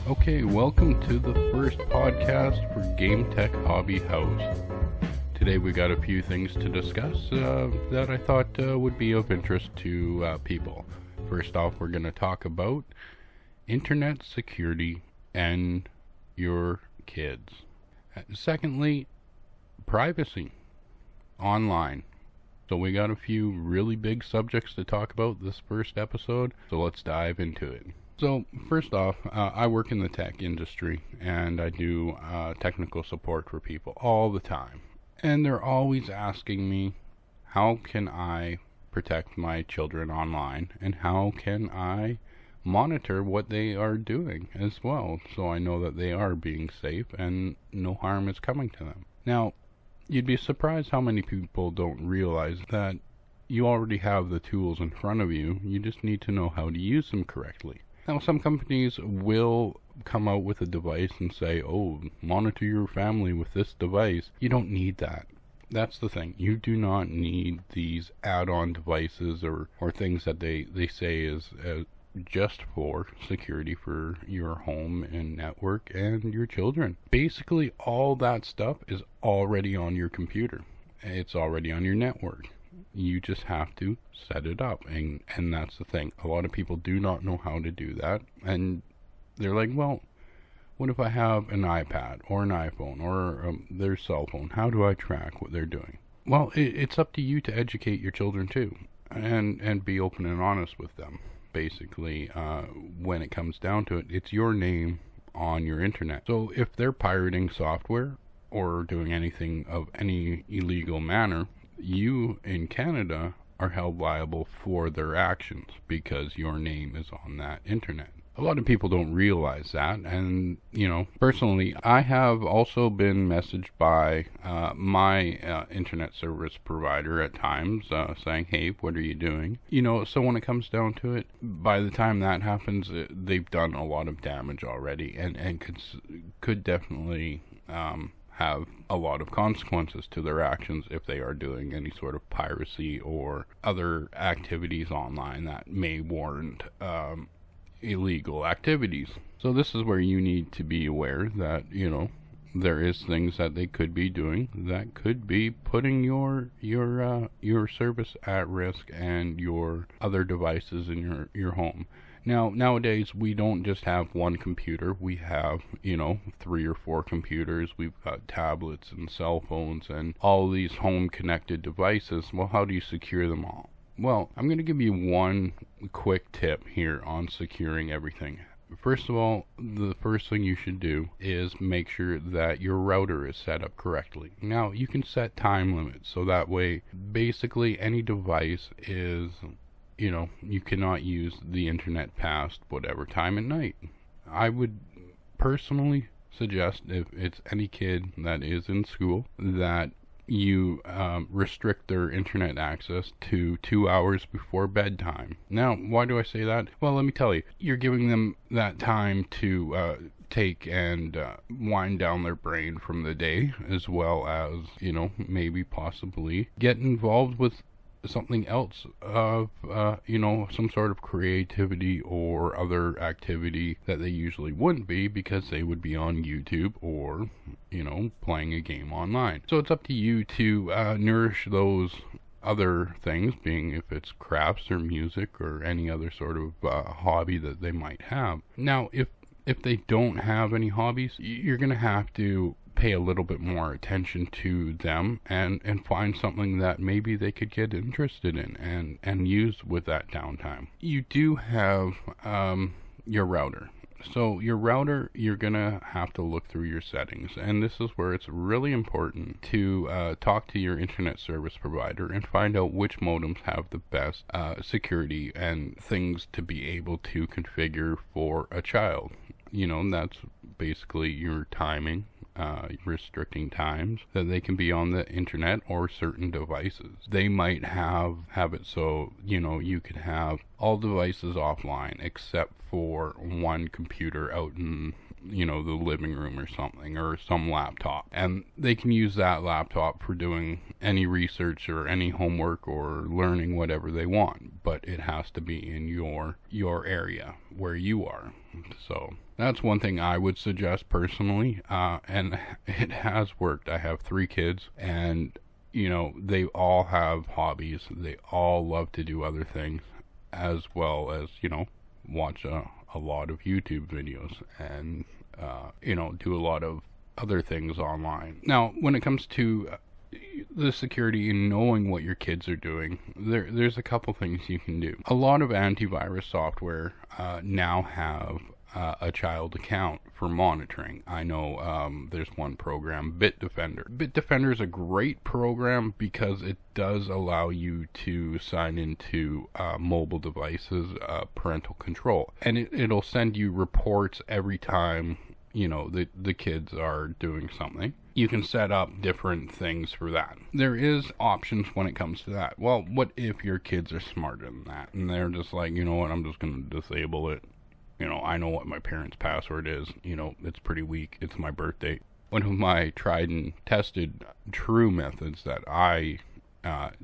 Okay, welcome to the first podcast for Game Tech Hobby House. Today we got a few things to discuss that I thought would be of interest to people. First off, we're going to talk about internet security and your kids. Secondly, privacy online. So we got a few really big subjects to talk about this first episode, so let's dive into it. So first off, I work in the tech industry and I do technical support for people all the time. And they're always asking me, how can I protect my children online and how can I monitor what they are doing as well, so I know that they are being safe and no harm is coming to them. Now, you'd be surprised how many people don't realize that you already have the tools in front of you, you just need to know how to use them correctly. Now, some companies will come out with a device and say, oh, monitor your family with this device. You don't need that. That's the thing. You do not need these add-on devices or things that they say is just for security for your home and network and your children. Basically, all that stuff is already on your computer. It's already on your network. You just have to set it up, and that's the thing. A lot of people do not know how to do that, and they're like, well, what if I have an iPad or an iPhone or their cell phone? How do I track what they're doing? Well, it's up to you to educate your children too, and be open and honest with them. Basically, when it comes down to it, it's your name on your internet. So if they're pirating software or doing anything of any illegal manner, you in Canada are held liable for their actions because your name is on that internet. A lot of people don't realize that, and personally, I have also been messaged by my internet service provider at times saying, hey, what are you doing? So when it comes down to it, by the time that happens, they've done a lot of damage already, and could definitely have a lot of consequences to their actions if they are doing any sort of piracy or other activities online that may warrant illegal activities. So this is where you need to be aware that, there is things that they could be doing that could be putting your service at risk and your other devices in your home. Now, nowadays, we don't just have one computer. We have, 3 or 4 computers. We've got tablets and cell phones and all these home-connected devices. Well, how do you secure them all? Well, I'm going to give you one quick tip here on securing everything. First of all, the first thing you should do is make sure that your router is set up correctly. Now, you can set time limits, so that way, basically, any device is... you cannot use the internet past whatever time at night. I would personally suggest, if it's any kid that is in school, that you restrict their internet access to 2 hours before bedtime. Now, why do I say that? Well, let me tell you. You're giving them that time to take and wind down their brain from the day, as well as, maybe possibly get involved with something else of some sort of creativity or other activity that they usually wouldn't be because they would be on YouTube or playing a game online. So it's up to you to nourish those other things, being if it's crafts or music or any other sort of hobby that they might have. Now, if they don't have any hobbies, you're going to have to pay a little bit more attention to them and find something that maybe they could get interested in and use with that downtime. You do have your router. So your router, you're going to have to look through your settings, and this is where it's really important to talk to your internet service provider and find out which modems have the best security and things to be able to configure for a child. That's basically your timing. Restricting times that they can be on the internet or certain devices. They might have it so, you could have all devices offline except for one computer out in the living room or something, or some laptop, and they can use that laptop for doing any research or any homework or learning whatever they want, but it has to be in your area where you are. So that's one thing I would suggest personally, and it has worked. I have 3 kids, and they all have hobbies. They all love to do other things, as well as watch a lot of YouTube videos and do a lot of other things online. Now, when it comes to the security and knowing what your kids are doing, there's a couple things you can do. A lot of antivirus software now have a child account for monitoring. I know there's one program, Bitdefender. Bitdefender is a great program because it does allow you to sign into mobile devices, parental control, and it'll send you reports every time the kids are doing something. You can set up different things for that. There is options when it comes to that. Well, what if your kids are smarter than that and they're just like, you know what, I'm just going to disable it. I know what my parents' password is. It's pretty weak. It's my birthday. One of my tried and tested true methods that I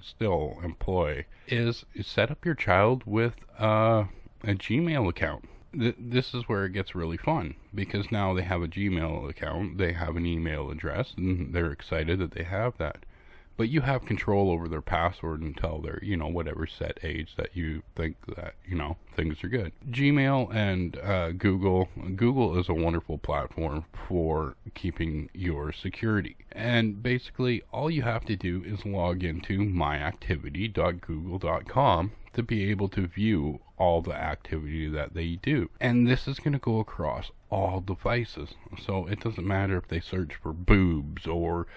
still employ is set up your child with a Gmail account. This is where it gets really fun, because now they have a Gmail account, they have an email address, and they're excited that they have that. But you have control over their password until they're, whatever set age that you think that, things are good. Gmail and Google is a wonderful platform for keeping your security. And basically, all you have to do is log into myactivity.google.com to be able to view all the activity that they do. And this is going to go across all devices. So it doesn't matter if they search for boobs or,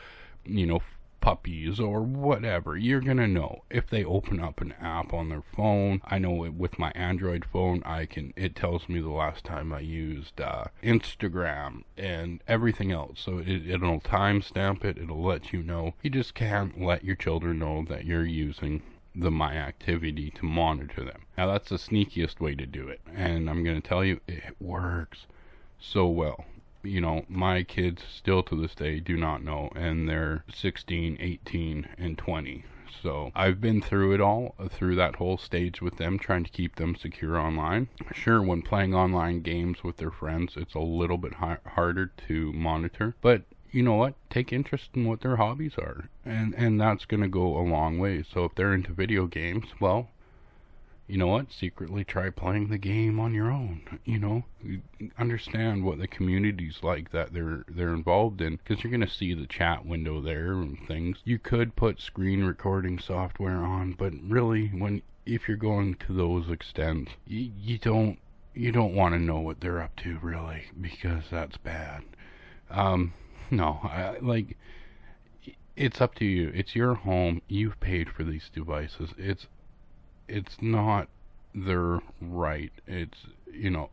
puppies or whatever. You're going to know if they open up an app on their phone. I know with my Android phone, it tells me the last time I used Instagram and everything else. So it'll timestamp it. It'll let you know. You just can't let your children know that you're using the My Activity to monitor them. Now, that's the sneakiest way to do it, and I'm going to tell you, it works so well. My kids still to this day do not know, and they're 16, 18, and 20. So I've been through it all, through that whole stage with them, trying to keep them secure online. Sure, when playing online games with their friends, it's a little bit harder to monitor, but you know what? Take interest in what their hobbies are, and that's going to go a long way. So if they're into video games, well, you know what? Secretly try playing the game on your own. Understand what the community's like that they're involved in, because you're going to see the chat window there and things. You could put screen recording software on, but really, if you're going to those extents, you don't want to know what they're up to, really, because that's bad. No, it's up to you. It's your home. You've paid for these devices. It's not their right. It's,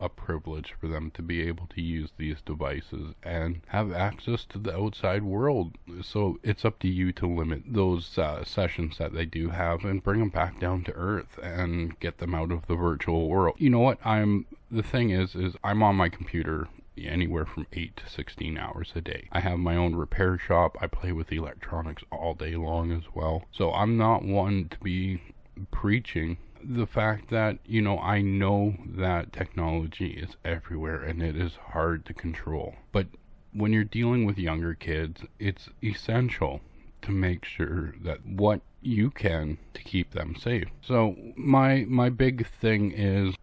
a privilege for them to be able to use these devices and have access to the outside world. So it's up to you to limit those sessions that they do have and bring them back down to earth and get them out of the virtual world. You know what? The thing is I'm on my computer anywhere from 8 to 16 hours a day. I have my own repair shop. I play with electronics all day long as well. So I'm not one to be preaching the fact that, I know that technology is everywhere and it is hard to control. But when you're dealing with younger kids, it's essential to make sure that what you can to keep them safe. So my big thing is,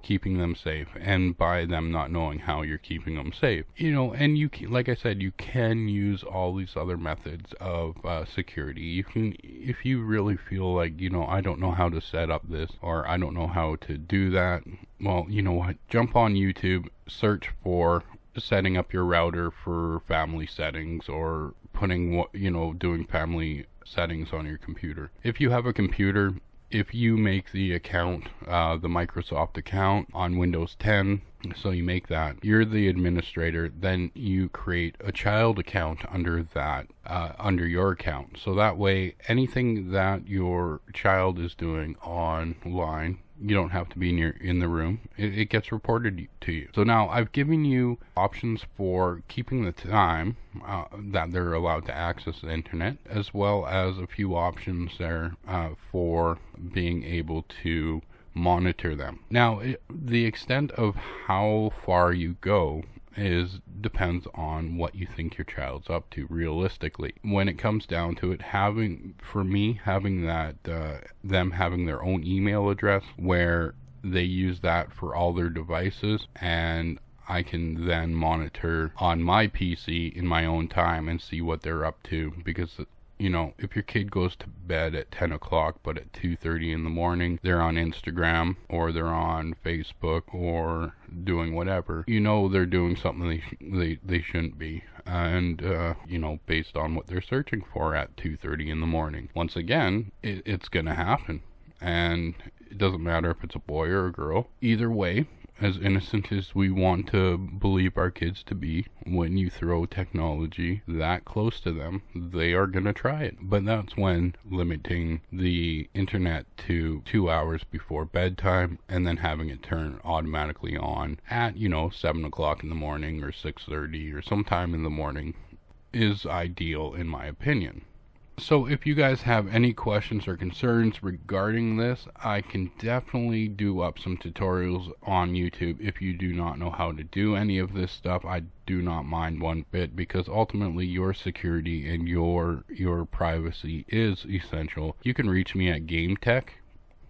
keeping them safe, and by them not knowing how you're keeping them safe. And you can, like I said, you can use all these other methods of security. You can, if you really feel like, I don't know how to set up this, or I don't know how to do that, well, you know what? Jump on YouTube, search for setting up your router for family settings, or putting doing family settings on your computer. If you have a computer, if you make the account, the Microsoft account on Windows 10, so you make that, you're the administrator, then you create a child account under that, under your account. So that way, anything that your child is doing online, You don't have to be in the room. It gets reported to you. So now I've given you options for keeping the time that they're allowed to access the internet, as well as a few options there for being able to monitor them. Now, the extent of how far you go depends on what you think your child's up to realistically. When it comes down to it, having that them having their own email address where they use that for all their devices, and I can then monitor on my PC in my own time and see what they're up to, because if your kid goes to bed at 10 o'clock, but at 2:30 in the morning, they're on Instagram or they're on Facebook or doing whatever, they're doing something they shouldn't be. And, based on what they're searching for at 2:30 in the morning. Once again, it's going to happen. And it doesn't matter if it's a boy or a girl. Either way, as innocent as we want to believe our kids to be, when you throw technology that close to them, they are going to try it. But that's when limiting the internet to 2 hours before bedtime and then having it turn automatically on at, 7 o'clock in the morning or 6:30 or sometime in the morning is ideal in my opinion. So if you guys have any questions or concerns regarding this, I can definitely do up some tutorials on YouTube. If you do not know how to do any of this stuff, I do not mind one bit, because ultimately your security and your privacy is essential. You can reach me at GameTech,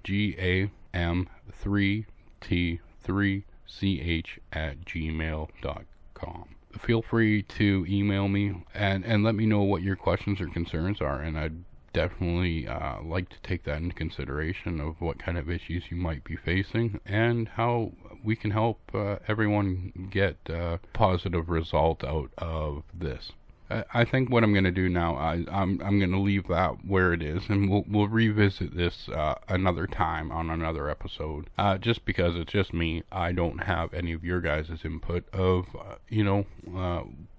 GAM3T3CH@gmail.com. Feel free to email me and let me know what your questions or concerns are, and I'd definitely like to take that into consideration of what kind of issues you might be facing and how we can help everyone get a positive result out of this. I think what I'm going to do now, I'm going to leave that where it is, and we'll revisit this another time on another episode. Just because it's just me, I don't have any of your guys' input of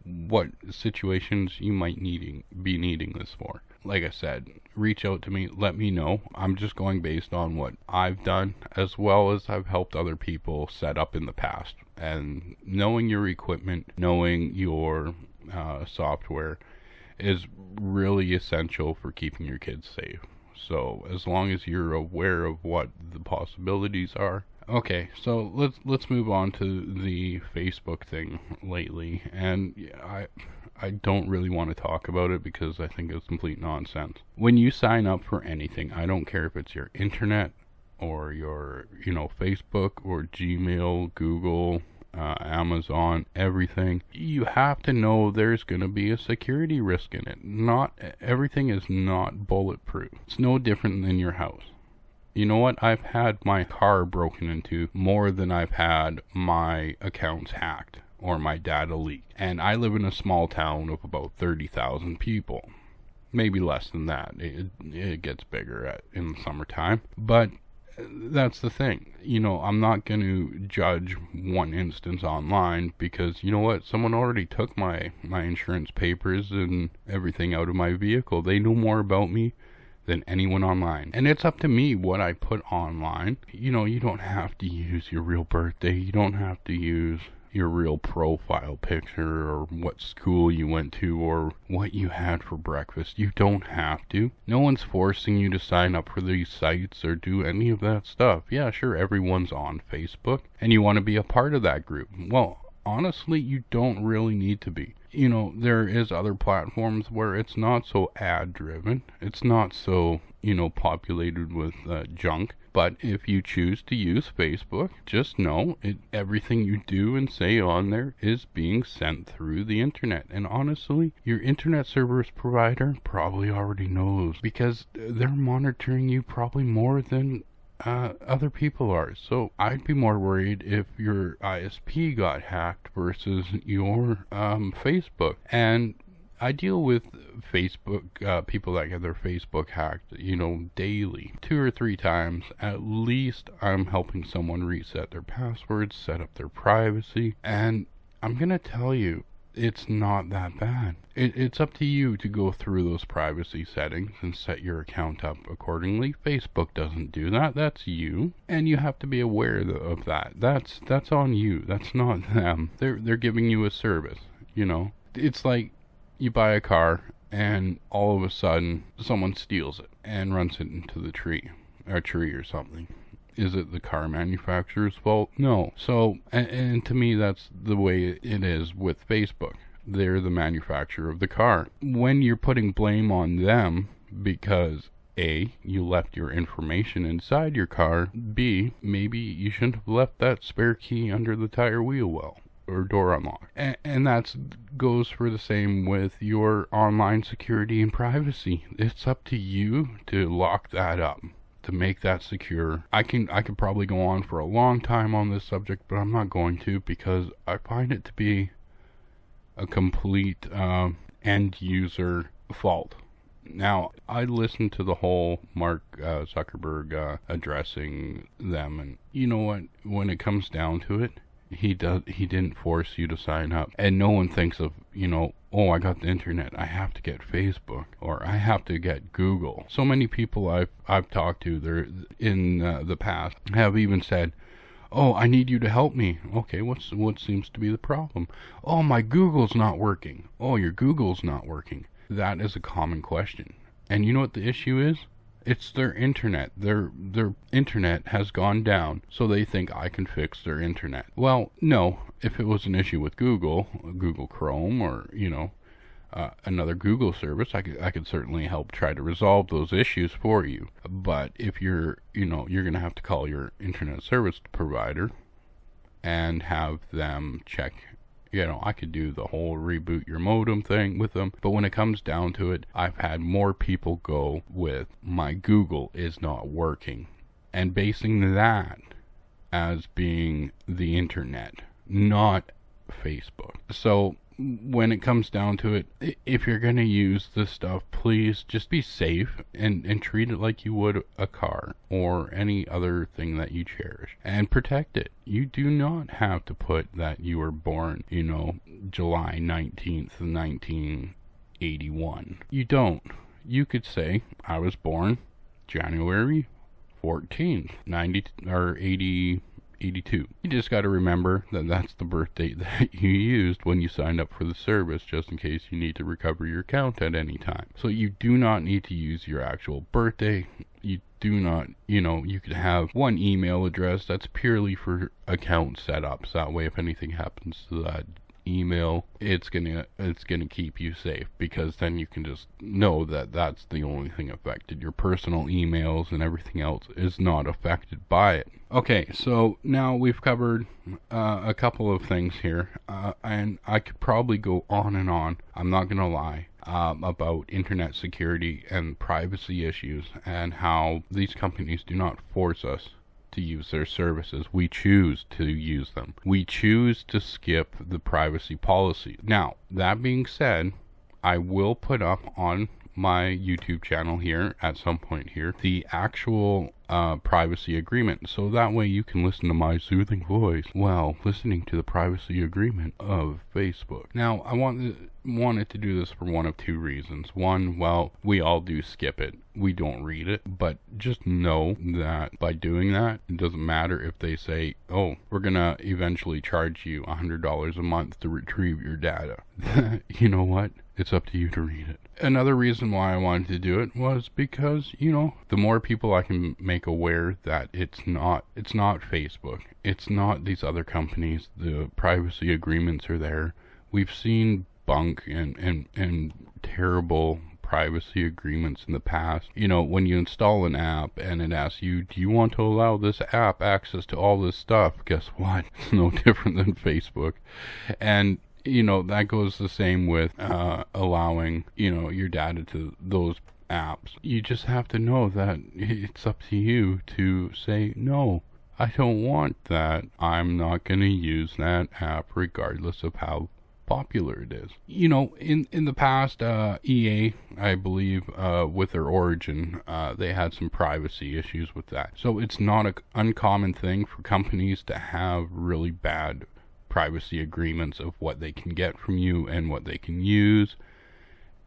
what situations you might be needing this for. Like I said, reach out to me, let me know. I'm just going based on what I've done, as well as I've helped other people set up in the past. And knowing your equipment, knowing your software is really essential for keeping your kids safe. So as long as you're aware of what the possibilities are. Okay, so let's move on to the Facebook thing lately, and I don't really want to talk about it because I think it's complete nonsense. When you sign up for anything, I don't care if it's your internet or your Facebook or Gmail, Google, Amazon, everything, you have to know there's going to be a security risk in it. Not everything is not bulletproof. It's no different than your house. You know what? I've had my car broken into more than I've had my accounts hacked or my data leaked. And I live in a small town of about 30,000 people. Maybe less than that. It gets bigger in the summertime. But that's the thing. I'm not going to judge one instance online because, you know what? Someone already took my insurance papers and everything out of my vehicle. They know more about me than anyone online. And it's up to me what I put online. You don't have to use your real birthday. You don't have to use your real profile picture or what school you went to or what you had for breakfast. You don't have to. No one's forcing you to sign up for these sites or do any of that stuff. Yeah, sure, everyone's on Facebook and you want to be a part of that group. Well, honestly, you don't really need to be. There is other platforms where it's not so ad driven. It's not so, populated with junk. But if you choose to use Facebook, just know everything you do and say on there is being sent through the internet. And honestly, your internet service provider probably already knows because they're monitoring you probably more than other people are. So I'd be more worried if your ISP got hacked versus your Facebook. And I deal with Facebook, people that get their Facebook hacked, daily. 2 or 3 times at least I'm helping someone reset their passwords, set up their privacy. And I'm going to tell you, it's not that bad. It's up to you to go through those privacy settings and set your account up accordingly. Facebook doesn't do that. That's you, and you have to be aware of that. That's on you. That's not them. They're giving you a service. You know, it's like you buy a car and all of a sudden someone steals it and runs it into the tree or something. Is it the car manufacturer's fault? No. So, and to me, that's the way it is with Facebook. They're the manufacturer of the car. When you're putting blame on them because A, you left your information inside your car, B, maybe you shouldn't have left that spare key under the tire wheel well or door unlock. And that goes for the same with your online security and privacy. It's up to you to lock that up, to make that secure. I could probably go on for a long time on this subject, but I'm not going to, because I find it to be a complete end user fault. Now, I listened to the whole Mark Zuckerberg addressing them, and you know what? When it comes down to it, he didn't force you to sign up, and no one thinks of, you know, oh, I got the internet, I have to get Facebook, or I have to get Google. So many people I've talked to there in the past have even said, oh, I need you to help me. Okay, what seems to be the problem? Oh, my Google's not working. Oh, your Google's not working. That is a common question. And you know what the issue is? It's their internet. Their internet has gone down, so they think I can fix their internet. Well, no. If it was an issue with Google Chrome, or, you know, another Google service, I could certainly help try to resolve those issues for you. But if you're going to have to call your internet service provider and have them check. You know, I could do the whole reboot your modem thing with them, but when it comes down to it, I've had more people go with my Google is not working, and basing that as being the internet, not Facebook. So when it comes down to it, if you're going to use this stuff, please just be safe and treat it like you would a car or any other thing that you cherish, and protect it. You do not have to put that you were born, you know, July 19th, 1981. You don't. You could say, I was born January 14th, 82. You just got to remember that that's the birth date that you used when you signed up for the service, just in case you need to recover your account at any time. So you do not need to use your actual birthday. You do not, you know, you could have one email address that's purely for account setups. That way, if anything happens to that email, it's gonna keep you safe, because then you can just know that that's the only thing affected. Your personal emails and everything else is not affected by it. Okay, so now we've covered a couple of things here, and I could probably go on and on, I'm not gonna lie, about internet security and privacy issues, and how these companies do not force us to use their services. We choose to use them. We choose to skip the privacy policy. Now, that being said, I will put up on my YouTube channel here at some point here the actual privacy agreement, so that way you can listen to my soothing voice while listening to the privacy agreement of Facebook. Now, I wanted to do this for one of two reasons. One, well, we all do skip it. We don't read it, but just know that by doing that, it doesn't matter if they say, oh, we're gonna eventually charge you $100 a month to retrieve your data. You know what? It's up to you to read it. Another reason why I wanted to do it was because, you know, the more people I can make aware that it's not Facebook, it's not these other companies, the privacy agreements are there. We've seen bunk and terrible privacy agreements in the past. You know, when you install an app and it asks you, do you want to allow this app access to all this stuff? Guess what? It's no different than Facebook. And you know, that goes the same with allowing, you know, your data to those apps. You just have to know that it's up to you to say, no, I don't want that. I'm not going to use that app regardless of how popular it is. You know, in the past, EA, I believe, with their Origin, they had some privacy issues with that. So it's not an uncommon thing for companies to have really bad privacy agreements of what they can get from you and what they can use,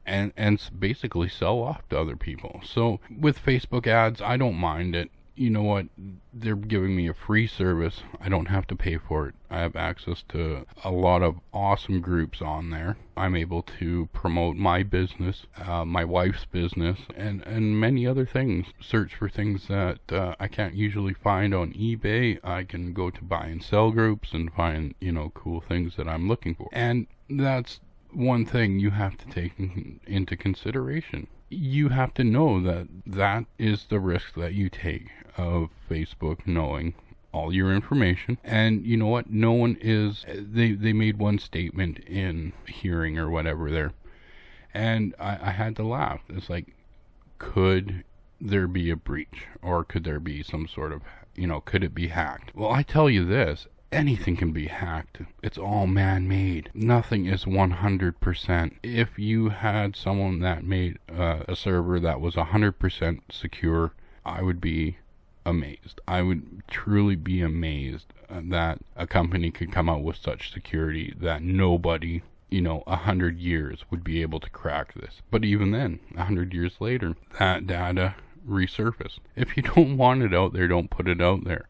and basically sell off to other people. So with Facebook ads, I don't mind it. You know what? They're giving me a free service. I don't have to pay for it. I have access to a lot of awesome groups on there. I'm able to promote my business, my wife's business, and many other things. Search for things that I can't usually find on eBay. I can go to buy and sell groups and find, cool things that I'm looking for. And that's one thing you have to take into consideration. You have to know that that is the risk that you take of Facebook knowing all your information. And you know what? No one is, they made one statement in hearing or whatever there, and I had to laugh. It's like, could there be a breach, or could there be some sort of, could it be hacked? Well, I tell you this, anything can be hacked. It's all man-made. Nothing is 100%. If you had someone that made a server that was 100% secure, I would be amazed. I would truly be amazed that a company could come out with such security that nobody, 100 years would be able to crack this. But even then, 100 years later, that data resurfaced. If you don't want it out there, don't put it out there.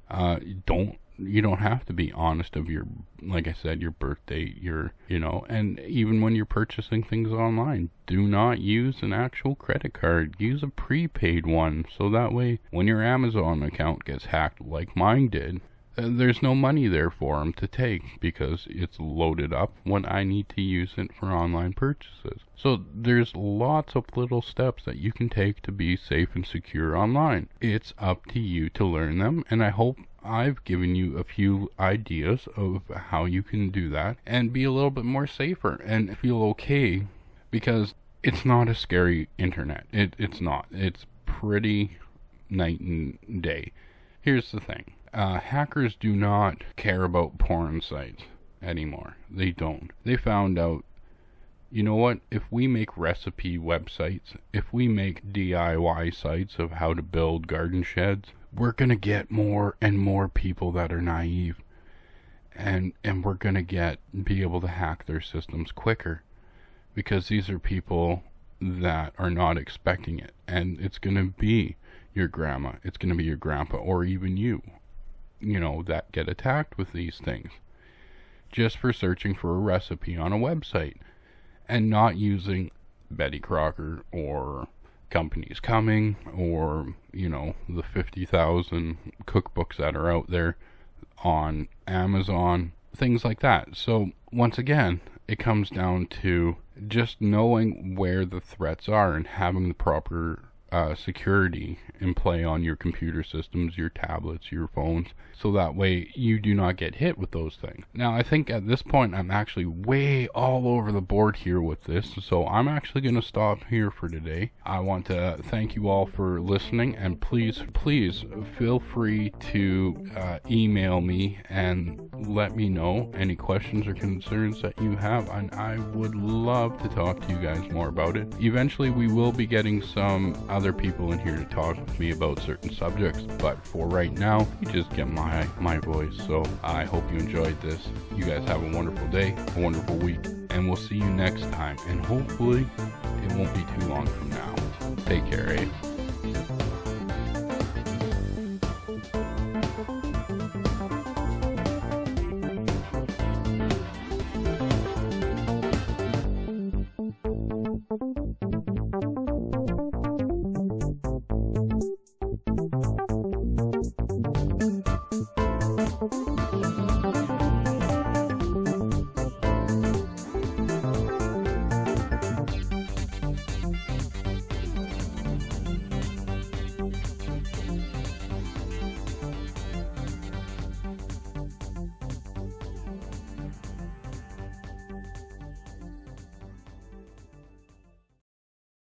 You don't have to be honest of your, like I said, your birth date, and even when you're purchasing things online, do not use an actual credit card. Use a prepaid one, so that way when your Amazon account gets hacked like mine did, there's no money there for them to take because it's loaded up when I need to use it for online purchases. So there's lots of little steps that you can take to be safe and secure online. It's up to you to learn them, and I hope I've given you a few ideas of how you can do that and be a little bit more safer and feel okay, because it's not a scary internet. It's not. It's pretty night and day. Here's the thing. Hackers do not care about porn sites anymore. They don't. They found out, you know what? If we make recipe websites, if we make DIY sites of how to build garden sheds, we're going to get more and more people that are naive. And we're going to be able to hack their systems quicker, because these are people that are not expecting it. And it's going to be your grandma, it's going to be your grandpa, or even you, that get attacked with these things just for searching for a recipe on a website and not using Betty Crocker or Companies Coming or, the 50,000 cookbooks that are out there on Amazon, things like that. So once again, it comes down to just knowing where the threats are and having the proper security in play on your computer systems, your tablets, your phones, so that way you do not get hit with those things. Now, I think at this point I'm actually way all over the board here with this, so I'm actually going to stop here for today. I want to thank you all for listening, and please feel free to email me and let me know any questions or concerns that you have, and I would love to talk to you guys more about it. Eventually we will be getting some other people in here to talk with me about certain subjects, but for right now, you just get my voice. So I hope you enjoyed this. You guys have a wonderful day, a wonderful week, and we'll see you next time, and hopefully it won't be too long from now. Take care, eh?